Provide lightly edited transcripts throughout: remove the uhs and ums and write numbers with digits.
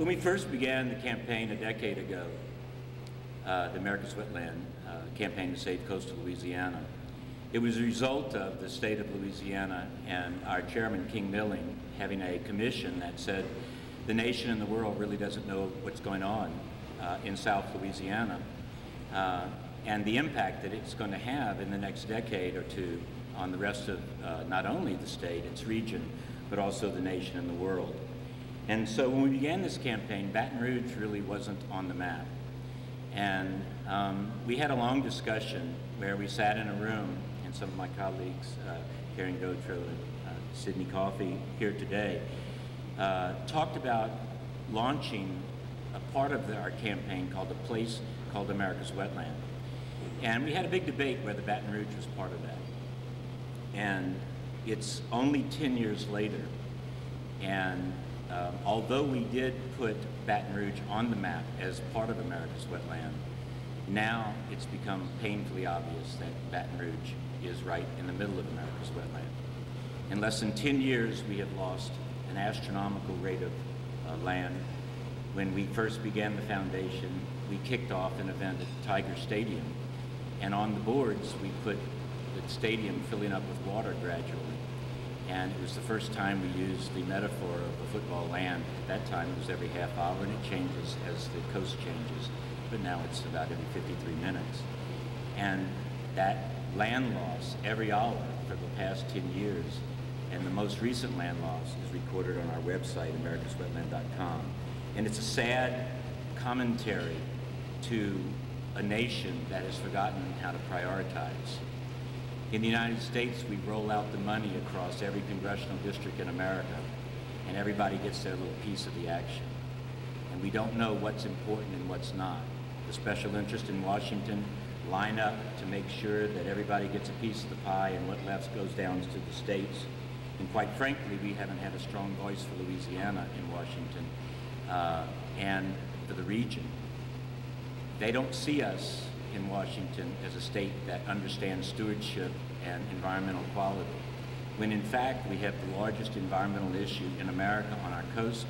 When we first began the campaign a decade ago, the America's Wetland campaign to save coastal Louisiana, it was a result of the state of Louisiana and our chairman, King Milling, having a commission that said the nation and the world really doesn't know what's going on in South Louisiana and the impact that it's going to have in the next decade or two on the rest of not only the state, its region, but also the nation and the world. And so when we began this campaign, Baton Rouge really wasn't on the map. And we had a long discussion where we sat in a room, and some of my colleagues, Karen Gautreaux and Sidney Coffey here today, talked about launching a part of our campaign called a place called America's Wetland. And we had a big debate whether Baton Rouge was part of that. And it's only 10 years later, and although we did put Baton Rouge on the map as part of America's Wetland, now it's become painfully obvious that Baton Rouge is right in the middle of America's wetland. In less than 10 years, we have lost an astronomical rate of land. When we first began the foundation, we kicked off an event at Tiger Stadium, and on the boards, we put the stadium filling up with water gradually. And it was the first time we used the metaphor of a football land. At that time, it was every half hour, and it changes as the coast changes. But now it's about every 53 minutes. And that land loss every hour for the past 10 years, and the most recent land loss is recorded on our website, americaswetland.com. And it's a sad commentary to a nation that has forgotten how to prioritize. In the United States, we roll out the money across every congressional district in America, and everybody gets their little piece of the action. And we don't know what's important and what's not. The special interest in Washington line up to make sure that everybody gets a piece of the pie, and what left goes down to the states. And quite frankly, we haven't had a strong voice for Louisiana in Washington and for the region. They don't see us in Washington as a state that understands stewardship and environmental quality, when in fact we have the largest environmental issue in America on our coast,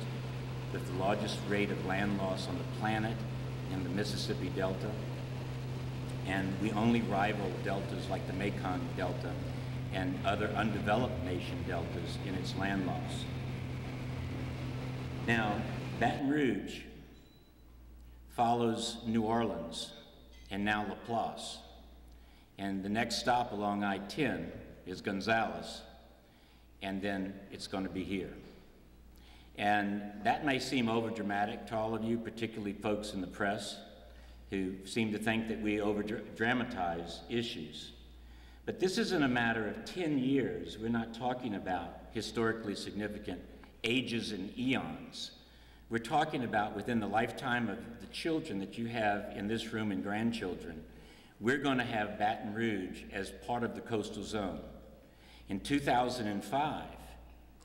with the largest rate of land loss on the planet in the Mississippi Delta, and we only rival deltas like the Mekong Delta and other undeveloped nation deltas in its land loss. Now, Baton Rouge follows New Orleans and now Laplace. And the next stop along I-10 is Gonzales, and then it's going to be here. And that may seem overdramatic to all of you, particularly folks in the press who seem to think that we over-dramatize issues. But this isn't a matter of 10 years. We're not talking about historically significant ages and eons. We're talking about within the lifetime of the children that you have in this room and grandchildren, we're going to have Baton Rouge as part of the coastal zone. In 2005,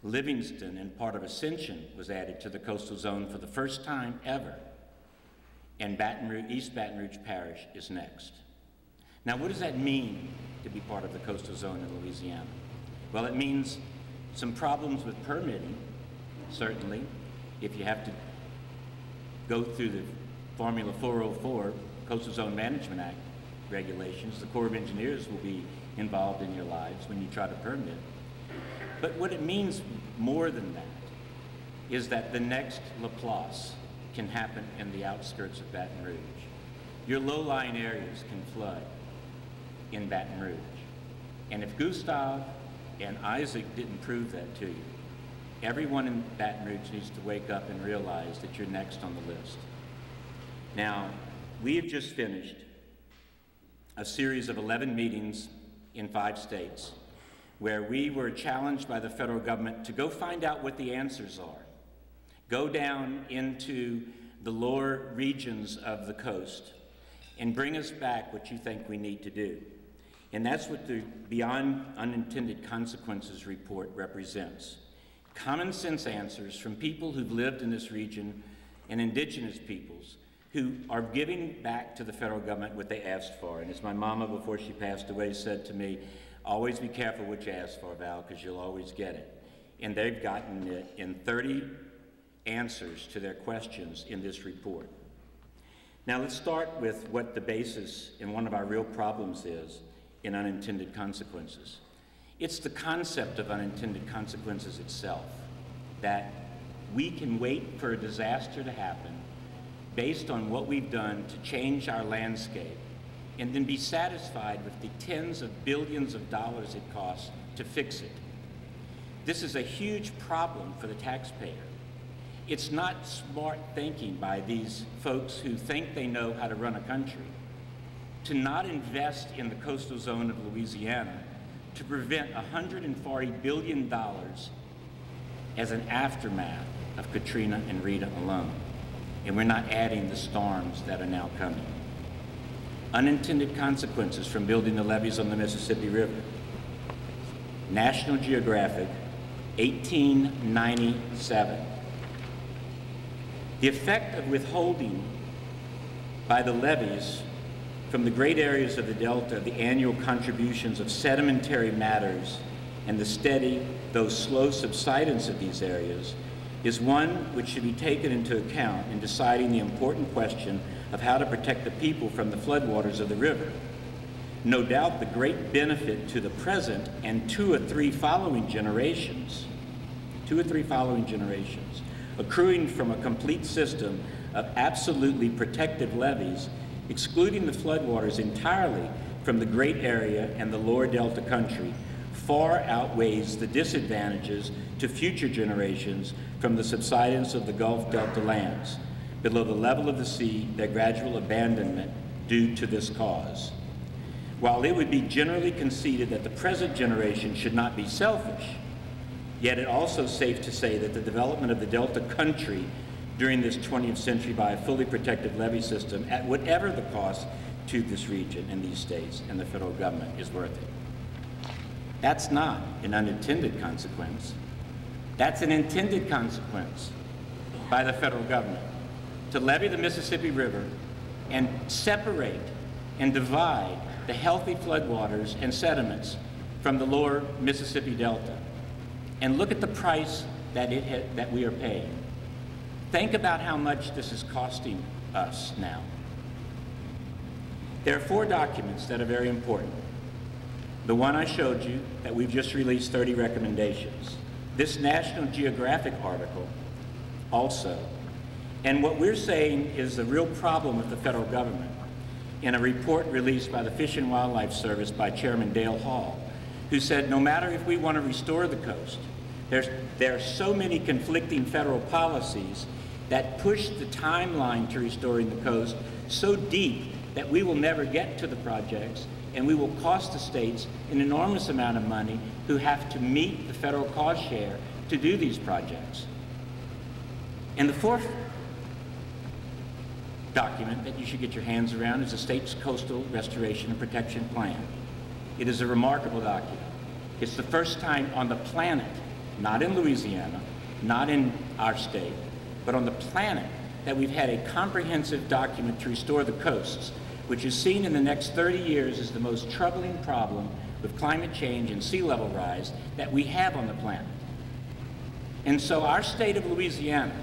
Livingston and part of Ascension was added to the coastal zone for the first time ever, and East Baton Rouge Parish is next. Now, what does that mean to be part of the coastal zone in Louisiana? Well, it means some problems with permitting, certainly. If you have to go through the Formula 404 Coastal Zone Management Act regulations, the Corps of Engineers will be involved in your lives when you try to permit. But what it means more than that is that the next Laplace can happen in the outskirts of Baton Rouge. Your low-lying areas can flood in Baton Rouge. And if Gustav and Isaac didn't prove that to you, everyone in Baton Rouge needs to wake up and realize that you're next on the list. Now, we have just finished a series of 11 meetings in 5 states where we were challenged by the federal government to go find out what the answers are. Go down into the lower regions of the coast and bring us back what you think we need to do. And that's what the Beyond Unintended Consequences report represents. Common sense answers from people who've lived in this region and indigenous peoples who are giving back to the federal government what they asked for. And as my mama, before she passed away, said to me, always be careful what you ask for, Val, because you'll always get it. And they've gotten it in 30 answers to their questions in this report. Now let's start with what the basis and one of our real problems is in unintended consequences. It's the concept of unintended consequences itself, that we can wait for a disaster to happen based on what we've done to change our landscape and then be satisfied with the tens of billions of dollars it costs to fix it. This is a huge problem for the taxpayer. It's not smart thinking by these folks who think they know how to run a country to not invest in the coastal zone of Louisiana to prevent $140 billion as an aftermath of Katrina and Rita alone. And we're not adding the storms that are now coming. Unintended consequences from building the levees on the Mississippi River. National Geographic, 1897. The effect of withholding by the levees from the great areas of the Delta the annual contributions of sedimentary matters and the steady, though slow subsidence of these areas is one which should be taken into account in deciding the important question of how to protect the people from the floodwaters of the river. No doubt the great benefit to the present and two or three following generations, accruing from a complete system of absolutely protective levees, excluding the floodwaters entirely from the great area and the lower Delta country, far outweighs the disadvantages to future generations from the subsidence of the Gulf Delta lands, below the level of the sea, their gradual abandonment due to this cause. While it would be generally conceded that the present generation should not be selfish, yet it also safe to say that the development of the Delta country during this 20th century by a fully protected levee system, at whatever the cost to this region and these states and the federal government, is worth it. That's not an unintended consequence. That's an intended consequence by the federal government to levee the Mississippi River and separate and divide the healthy floodwaters and sediments from the lower Mississippi Delta. And look at the price that we are paying. Think about how much this is costing us now. There are 4 documents that are very important. The one I showed you that we've just released 30 recommendations. This National Geographic article also. And what we're saying is the real problem with the federal government in a report released by the Fish and Wildlife Service by Chairman Dale Hall, who said no matter if we want to restore the coast, there are so many conflicting federal policies that push the timeline to restoring the coast so deep that we will never get to the projects, and we will cost the states an enormous amount of money who have to meet the federal cost share to do these projects. And the 4th document that you should get your hands around is the state's Coastal Restoration and Protection Plan. It is a remarkable document. It's the first time on the planet, not in Louisiana, not in our state, but on the planet, that we've had a comprehensive document to restore the coasts, which is seen in the next 30 years as the most troubling problem with climate change and sea level rise that we have on the planet. And so our state of Louisiana,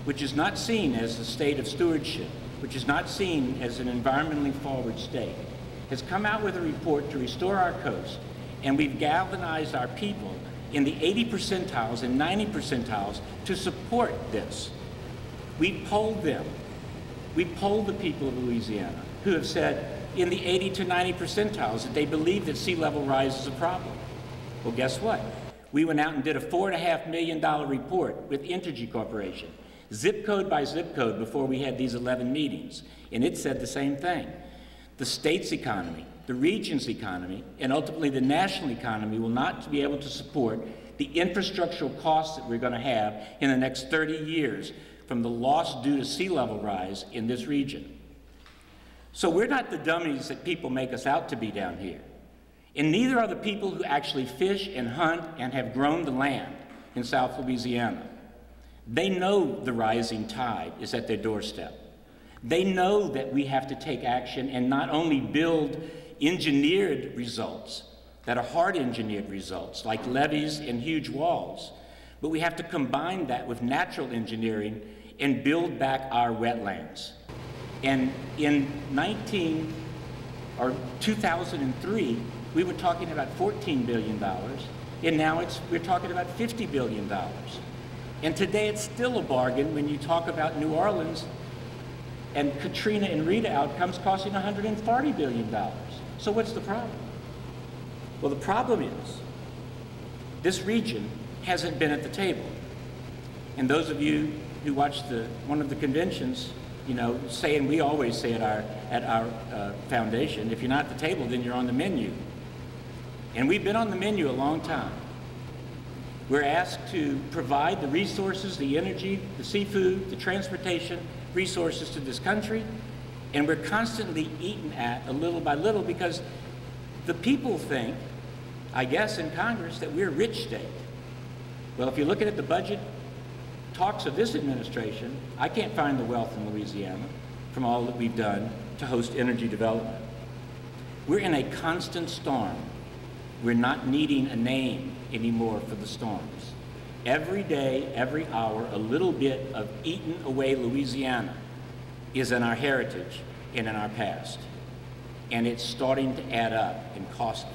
which is not seen as a state of stewardship, which is not seen as an environmentally forward state, has come out with a report to restore our coast, and we've galvanized our people in the 80 percentiles and 90 percentiles to support this. We polled them. We polled the people of Louisiana who have said in the 80 to 90 percentiles that they believe that sea level rise is a problem. Well, guess what? We went out and did a $4.5 million report with Entergy Corporation, zip code by zip code, before we had these 11 meetings, and it said the same thing. The state's economy, the region's economy, and ultimately the national economy will not be able to support the infrastructural costs that we're going to have in the next 30 years from the loss due to sea level rise in this region. So we're not the dummies that people make us out to be down here. And neither are the people who actually fish and hunt and have grown the land in South Louisiana. They know the rising tide is at their doorstep. They know that we have to take action and not only build engineered results that are hard engineered results like levees and huge walls, but we have to combine that with natural engineering and build back our wetlands. And in 2003, we were talking about $14 billion, and now we're talking about $50 billion. And today it's still a bargain when you talk about New Orleans and Katrina and Rita outcomes costing $140 billion. So what's the problem? Well, the problem is this region hasn't been at the table. And those of you who watched one of the conventions, you know, saying, we always say at our foundation, if you're not at the table, then you're on the menu. And we've been on the menu a long time. We're asked to provide the resources, the energy, the seafood, the transportation resources to this country, and we're constantly eaten at a little by little because the people think, I guess in Congress, that we're a rich state. Well, if you're looking at the budget talks of this administration, I can't find the wealth in Louisiana from all that we've done to host energy development. We're in a constant storm. We're not needing a name anymore for the storms. Every day, every hour, a little bit of eaten away Louisiana is in our heritage and in our past. And it's starting to add up and cost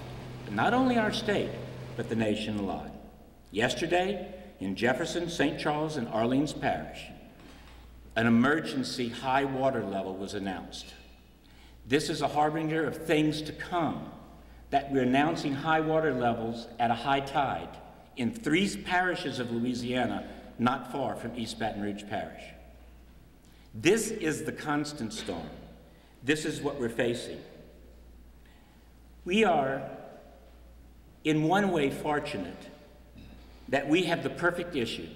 not only our state, but the nation a lot. Yesterday, in Jefferson, St. Charles, and Orleans Parish, an emergency high water level was announced. This is a harbinger of things to come, that we're announcing high water levels at a high tide in 3 parishes of Louisiana, not far from East Baton Rouge Parish. This is the constant storm. This is what we're facing. We are, in one way, fortunate that we have the perfect issue.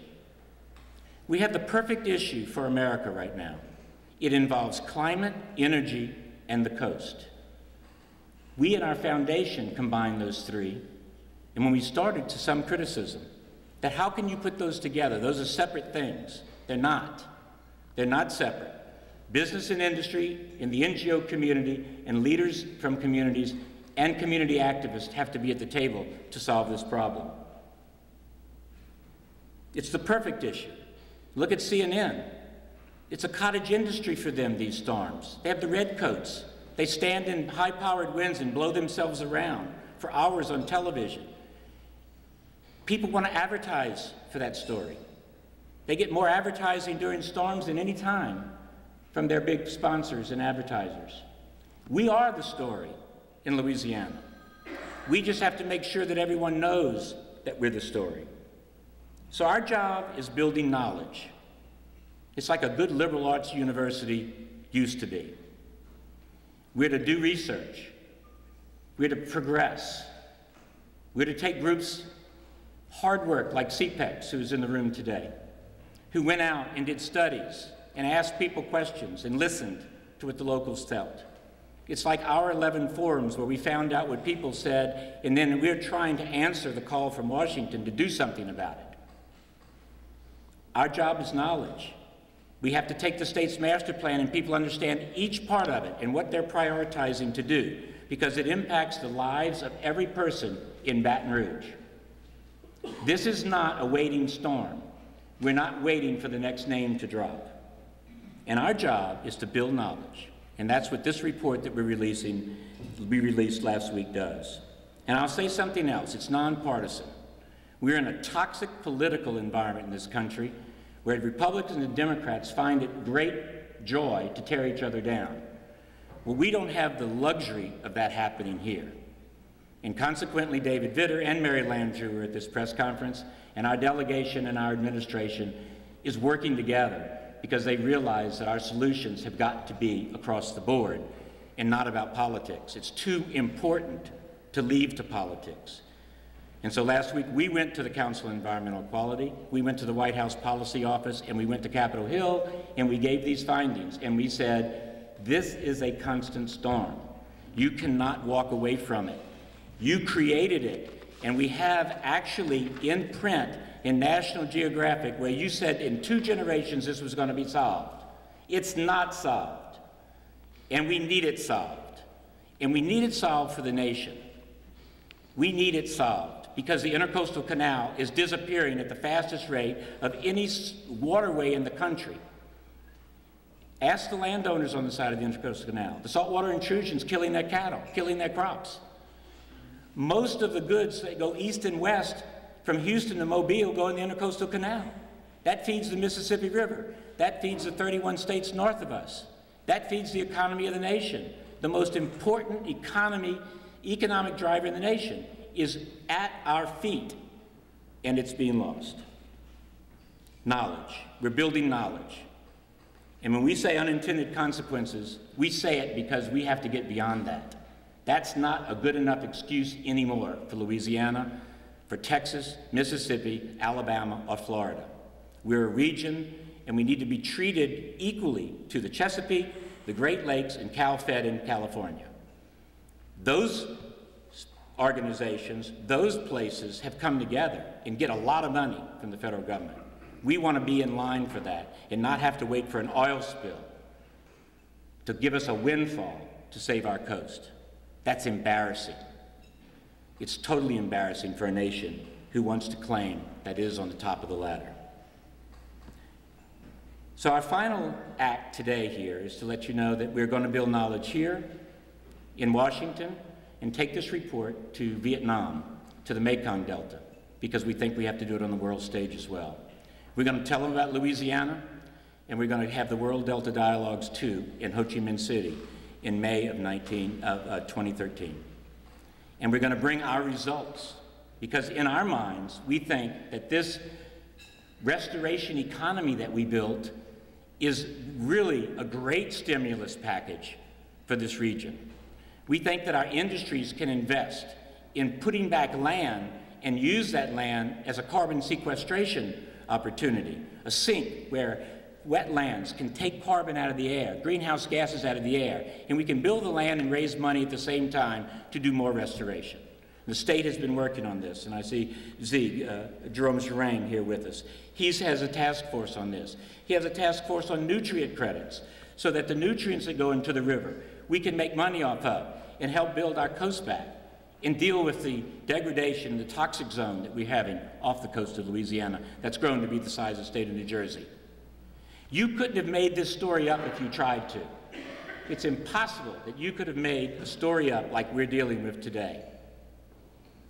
We have the perfect issue for America right now. It involves climate, energy, and the coast. We in our foundation combine those 3, and when we started, to some criticism, that how can you put those together? Those are separate things. They're not. They're not separate. Business and industry, and the NGO community, and leaders from communities, and community activists have to be at the table to solve this problem. It's the perfect issue. Look at CNN. It's a cottage industry for them, these storms. They have the redcoats. They stand in high-powered winds and blow themselves around for hours on television. People want to advertise for that story. They get more advertising during storms than any time from their big sponsors and advertisers. We are the story in Louisiana. We just have to make sure that everyone knows that we're the story. So our job is building knowledge. It's like a good liberal arts university used to be. We're to do research. We're to progress. We're to take groups, hard work, like CPEX, who's in the room today, who went out and did studies and asked people questions and listened to what the locals felt. It's like our 11 forums where we found out what people said, and then we're trying to answer the call from Washington to do something about it. Our job is knowledge. We have to take the state's master plan and people understand each part of it and what they're prioritizing to do, because it impacts the lives of every person in Baton Rouge. This is not a waiting storm. We're not waiting for the next name to drop. And our job is to build knowledge. And that's what this report that we released last week does. And I'll say something else. It's nonpartisan. We're in a toxic political environment in this country where Republicans and Democrats find it great joy to tear each other down. Well, we don't have the luxury of that happening here. And consequently, David Vitter and Mary Landrieu were at this press conference, and our delegation and our administration is working together because they realize that our solutions have got to be across the board and not about politics. It's too important to leave to politics. And so last week, we went to the Council on Environmental Quality, we went to the White House Policy Office, and we went to Capitol Hill, and we gave these findings. And we said, this is a constant storm. You cannot walk away from it. You created it. And we have actually in print in National Geographic where you said in 2 generations this was going to be solved. It's not solved. And we need it solved. And we need it solved for the nation. We need it solved because the Intercoastal Canal is disappearing at the fastest rate of any waterway in the country. Ask the landowners on the side of the Intercoastal Canal. The saltwater intrusion's killing their cattle, killing their crops. Most of the goods that go east and west from Houston to Mobile go in the Intercoastal Canal. That feeds the Mississippi River. That feeds the 31 states north of us. That feeds the economy of the nation. The most important economic driver in the nation is at our feet, and it's being lost. Knowledge. We're building knowledge. And when we say unintended consequences, we say it because we have to get beyond that. That's not a good enough excuse anymore for Louisiana, for Texas, Mississippi, Alabama, or Florida. We're a region, and we need to be treated equally to the Chesapeake, the Great Lakes, and Cal-Fed in California. Those organizations, those places have come together and get a lot of money from the federal government. We want to be in line for that and not have to wait for an oil spill to give us a windfall to save our coast. That's embarrassing. It's totally embarrassing for a nation who wants to claim that it is on the top of the ladder. So our final act today here is to let you know that we're going to build knowledge here in Washington and take this report to Vietnam, to the Mekong Delta, because we think we have to do it on the world stage as well. We're going to tell them about Louisiana, and we're going to have the World Delta Dialogues too in Ho Chi Minh City in May of 2013. And we're going to bring our results, because in our minds, we think that this restoration economy that we built is really a great stimulus package for this region. We think that our industries can invest in putting back land and use that land as a carbon sequestration opportunity, a sink where wetlands can take carbon out of the air, greenhouse gases out of the air, and we can build the land and raise money at the same time to do more restoration. The state has been working on this, and I see Jerome Gerang here with us. He has a task force on this. He has a task force on nutrient credits, so that the nutrients that go into the river we can make money off of and help build our coast back and deal with the degradation, the toxic zone that we're having off the coast of Louisiana that's grown to be the size of the state of New Jersey. You couldn't have made this story up if you tried to. It's impossible that you could have made a story up like we're dealing with today.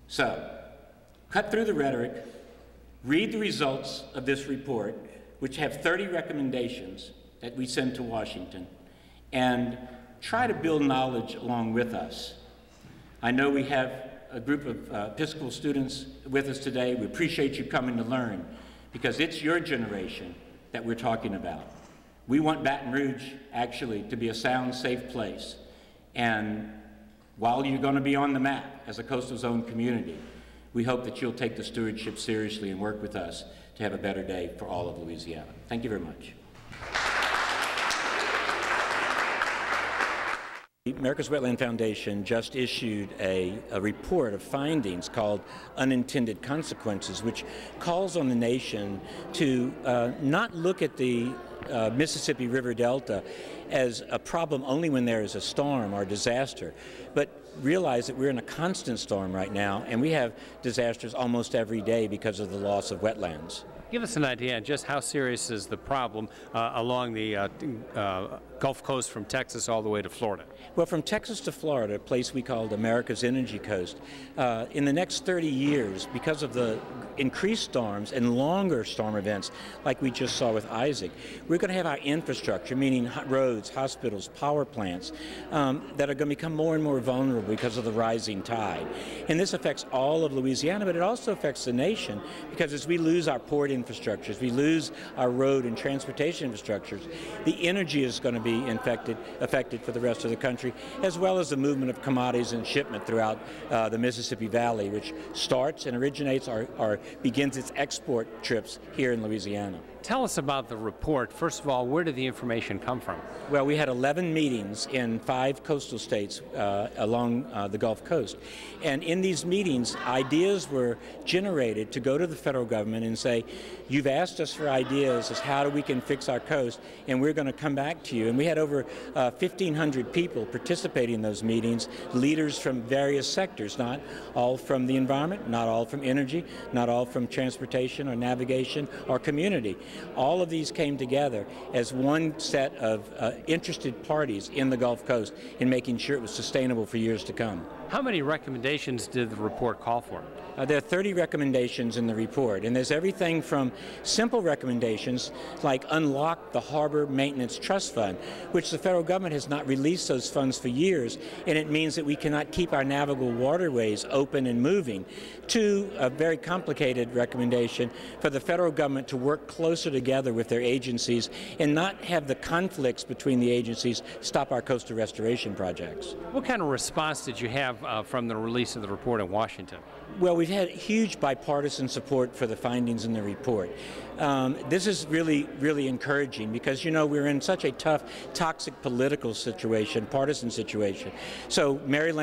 So, cut through the rhetoric, read the results of this report, which have 30 recommendations that we send to Washington, and try to build knowledge along with us. I know we have a group of Episcopal students with us today. We appreciate you coming to learn, because it's your generation that we're talking about. We want Baton Rouge, actually, to be a sound, safe place. And while you're going to be on the map as a coastal zone community, we hope that you'll take the stewardship seriously and work with us to have a better day for all of Louisiana. Thank you very much. The America's Wetland Foundation just issued a report of findings called Unintended Consequences, which calls on the nation to not look at the Mississippi River Delta as a problem only when there is a storm or disaster, but realize that we're in a constant storm right now, and we have disasters almost every day because of the loss of wetlands. Give us an idea on just how serious is the problem along the Gulf Coast from Texas all the way to Florida? Well, from Texas to Florida, a place we called America's Energy Coast, in the next 30 years, because of the increased storms and longer storm events like we just saw with Isaac, we're going to have our infrastructure, meaning roads, hospitals, power plants, that are going to become more and more vulnerable because of the rising tide. And this affects all of Louisiana, but it also affects the nation, because as we lose our port infrastructure, as we lose our road and transportation infrastructures, the energy is going to be affected for the rest of the country, as well as the movement of commodities and shipment throughout the Mississippi Valley, which starts and originates or begins its export trips here in Louisiana. Tell us about the report. First of all, where did the information come from? Well, we had 11 meetings in 5 coastal states along the Gulf Coast. And in these meetings, ideas were generated to go to the federal government and say, you've asked us for ideas as how we can fix our coast, and we're going to come back to you. And we had over 1,500 people participating in those meetings, leaders from various sectors, not all from the environment, not all from energy, not all from transportation or navigation or community. All of these came together as one set of interested parties in the Gulf Coast in making sure it was sustainable for years to come. How many recommendations did the report call for? There are 30 recommendations in the report, and there's everything from simple recommendations like unlock the Harbor Maintenance Trust Fund, which the federal government has not released those funds for years, and it means that we cannot keep our navigable waterways open and moving, to a very complicated recommendation for the federal government to work closer together with their agencies and not have the conflicts between the agencies stop our coastal restoration projects. What kind of response did you have from the release of the report in Washington? Well, we've had huge bipartisan support for the findings in the report. This is really, really encouraging because, you know, we're in such a tough, toxic political situation, partisan situation. So Senator Mary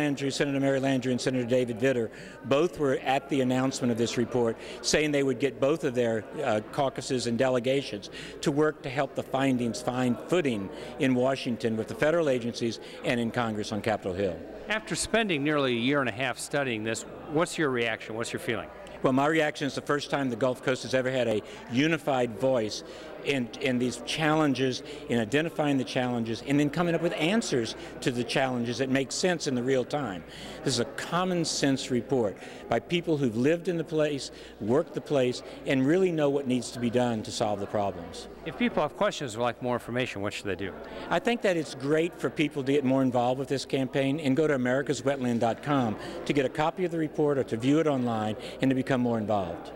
Landrieu and Senator David Vitter both were at the announcement of this report saying they would get both of their caucuses and delegations to work to help the findings find footing in Washington with the federal agencies and in Congress on Capitol Hill. After spending nearly a year and a half studying this, what's your reaction? What's your feeling? Well, my reaction is the first time the Gulf Coast has ever had a unified voice in these challenges, in identifying the challenges, and then coming up with answers to the challenges that make sense in the real time. This is a common sense report by people who've lived in the place, worked the place, and really know what needs to be done to solve the problems. If people have questions or like more information, what should they do? I think that it's great for people to get more involved with this campaign and go to americaswetland.com to get a copy of the report or to view it online and to become more involved.